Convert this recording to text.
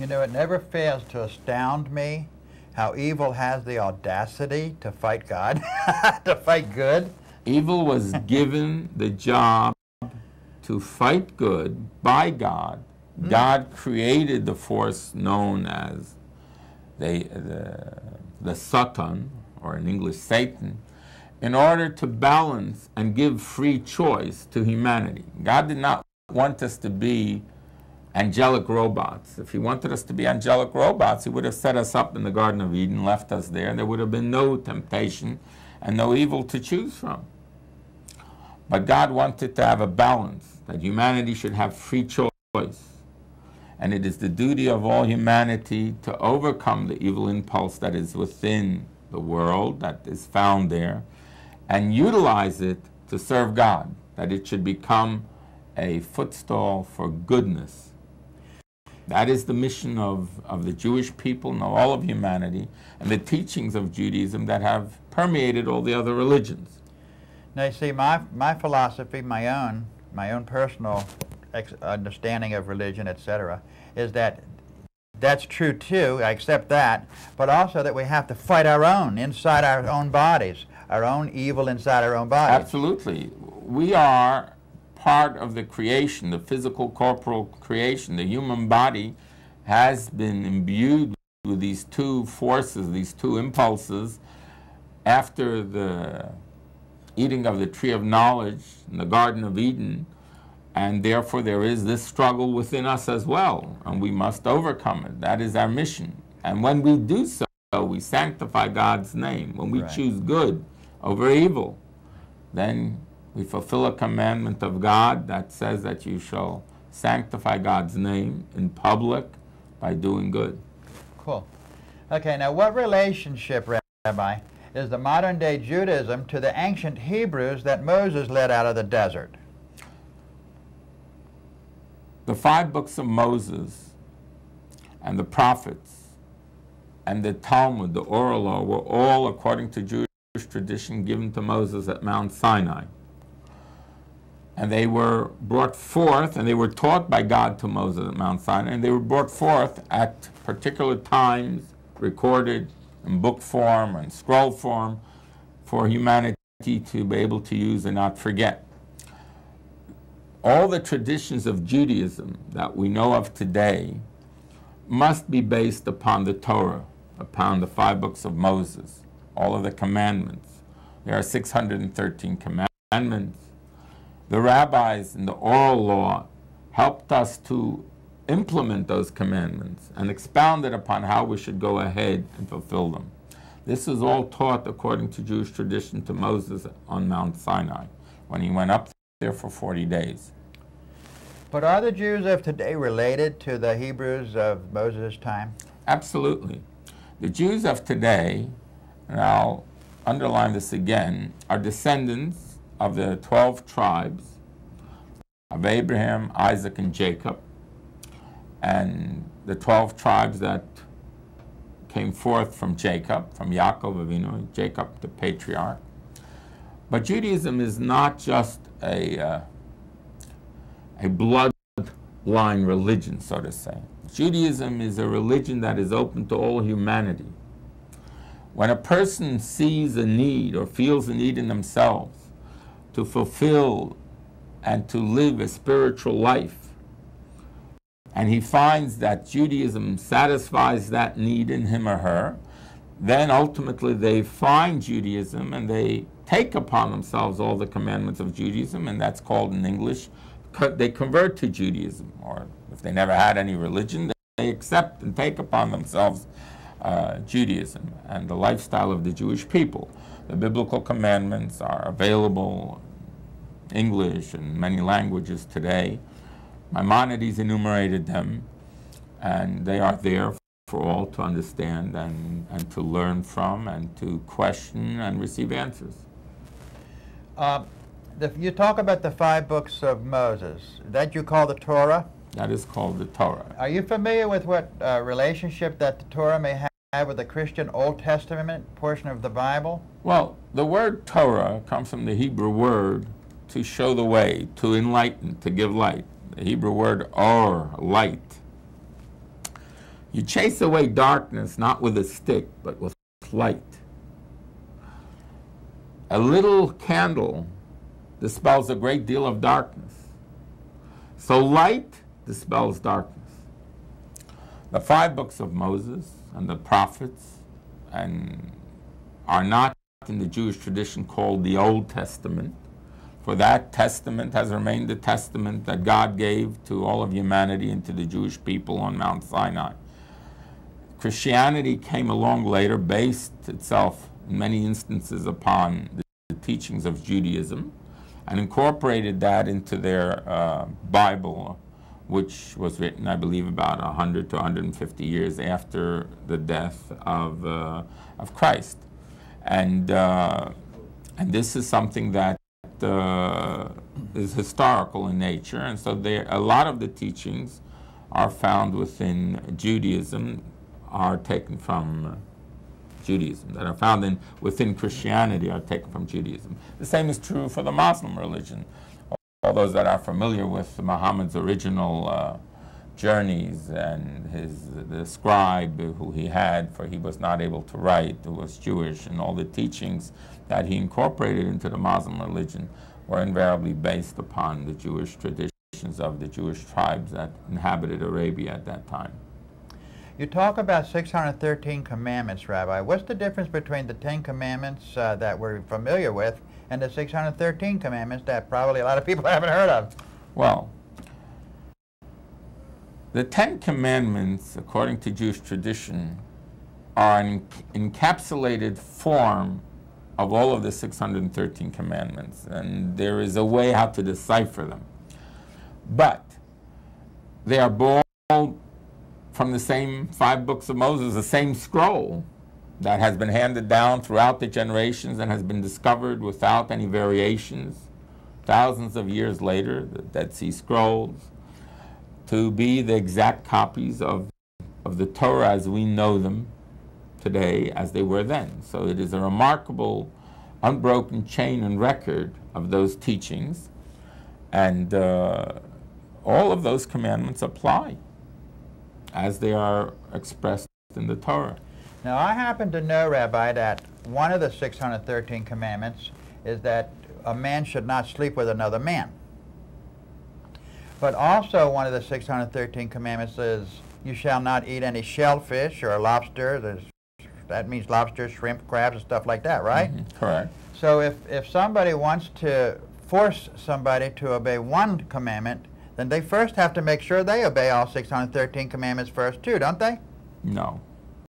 You know, it never fails to astound me how evil has the audacity to fight God, to fight good. Evil was given the job to fight good by God. God created the force known as the Satan, or in English Satan, in order to balance and give free choice to humanity. God did not want us to be angelic robots. If he wanted us to be angelic robots, he would have set us up in the Garden of Eden, left us there, and there would have been no temptation and no evil to choose from. But God wanted to have a balance, that humanity should have free choice. And it is the duty of all humanity to overcome the evil impulse that is within the world, that is found there, and utilize it to serve God, that it should become a footstool for goodness. That is the mission of the Jewish people and all of humanity, and the teachings of Judaism that have permeated all the other religions. Now, you see, my philosophy, my own personal understanding of religion, etc., is that that's true too, I accept that, but also that we have to fight our own, inside our own bodies, our own evil inside our own bodies. Absolutely. We are part of the creation, the physical, corporal creation. The human body has been imbued with these two forces, these two impulses, after the eating of the tree of knowledge in the Garden of Eden, and therefore there is this struggle within us as well, and we must overcome it. That is our mission. And when we do so, we sanctify God's name. When we choose good over evil, then we fulfill a commandment of God that says that you shall sanctify God's name in public by doing good. Cool. Okay, now what relationship, Rabbi, is the modern day Judaism to the ancient Hebrews that Moses led out of the desert? The 5 books of Moses and the prophets and the Talmud, the oral law, were all, according to Jewish tradition, given to Moses at Mount Sinai. And they were brought forth, and they were taught by God to Moses at Mount Sinai, and they were brought forth at particular times, recorded in book form and scroll form, for humanity to be able to use and not forget. All the traditions of Judaism that we know of today must be based upon the Torah, upon the 5 books of Moses, all of the commandments. There are 613 commandments. The rabbis in the oral law helped us to implement those commandments and expounded upon how we should go ahead and fulfill them. This is all taught according to Jewish tradition to Moses on Mount Sinai, when he went up there for 40 days. But are the Jews of today related to the Hebrews of Moses' time? Absolutely. The Jews of today, and I'll underline this again, are descendants of the 12 tribes of Abraham, Isaac, and Jacob, and the 12 tribes that came forth from Jacob, from Yaakov Avinu, Jacob the patriarch. But Judaism is not just a bloodline religion, so to say. Judaism is a religion that is open to all humanity. When a person sees a need or feels a need in themselves to fulfill and to live a spiritual life, and he finds that Judaism satisfies that need in him or her, then ultimately they find Judaism and they take upon themselves all the commandments of Judaism, and that's called in English, they convert to Judaism. Or if they never had any religion, they accept and take upon themselves Judaism and the lifestyle of the Jewish people. The biblical commandments are available in English and many languages today. Maimonides enumerated them, and they are there for all to understand and to learn from and to question and receive answers. You talk about the 5 books of Moses. That you call the Torah? That is called the Torah. Are you familiar with what relationship that the Torah may have with the Christian Old Testament portion of the Bible? Well, the word Torah comes from the Hebrew word to show the way, to enlighten, to give light. The Hebrew word or, light. You chase away darkness not with a stick, but with light. A little candle dispels a great deal of darkness. So light dispels darkness. The 5 books of Moses and the prophets are not in the Jewish tradition called the Old Testament, for that testament has remained the testament that God gave to all of humanity and to the Jewish people on Mount Sinai. Christianity came along later, based itself in many instances upon the teachings of Judaism, and incorporated that into their Bible, which was written, I believe, about 100 to 150 years after the death of Christ. And this is something that is historical in nature, and so a lot of the teachings are found within Judaism, are taken from Judaism, that are found within Christianity are taken from Judaism. The same is true for the Muslim religion. All those that are familiar with Muhammad's original journeys and the scribe who he had, for he was not able to write, who was Jewish, and all the teachings that he incorporated into the Muslim religion were invariably based upon the Jewish traditions of the Jewish tribes that inhabited Arabia at that time. You talk about 613 commandments, Rabbi. What's the difference between the 10 commandments that we're familiar with and the 613 commandments that probably a lot of people haven't heard of? Well, the 10 commandments, according to Jewish tradition, are an encapsulated form of all of the 613 commandments, and there is a way how to decipher them. But they are borrowed from the same 5 books of Moses, the same scroll that has been handed down throughout the generations and has been discovered without any variations thousands of years later, the Dead Sea Scrolls, to be the exact copies of the Torah as we know them today as they were then. So it is a remarkable, unbroken chain and record of those teachings, and all of those commandments apply as they are expressed in the Torah. Now, I happen to know, Rabbi, that one of the 613 commandments is that a man should not sleep with another man. But also one of the 613 commandments is you shall not eat any shellfish or lobster. That means lobster, shrimp, crabs, and stuff like that, right? Mm-hmm. Correct. So if somebody wants to force somebody to obey one commandment, then they first have to make sure they obey all 613 commandments first too, don't they? No.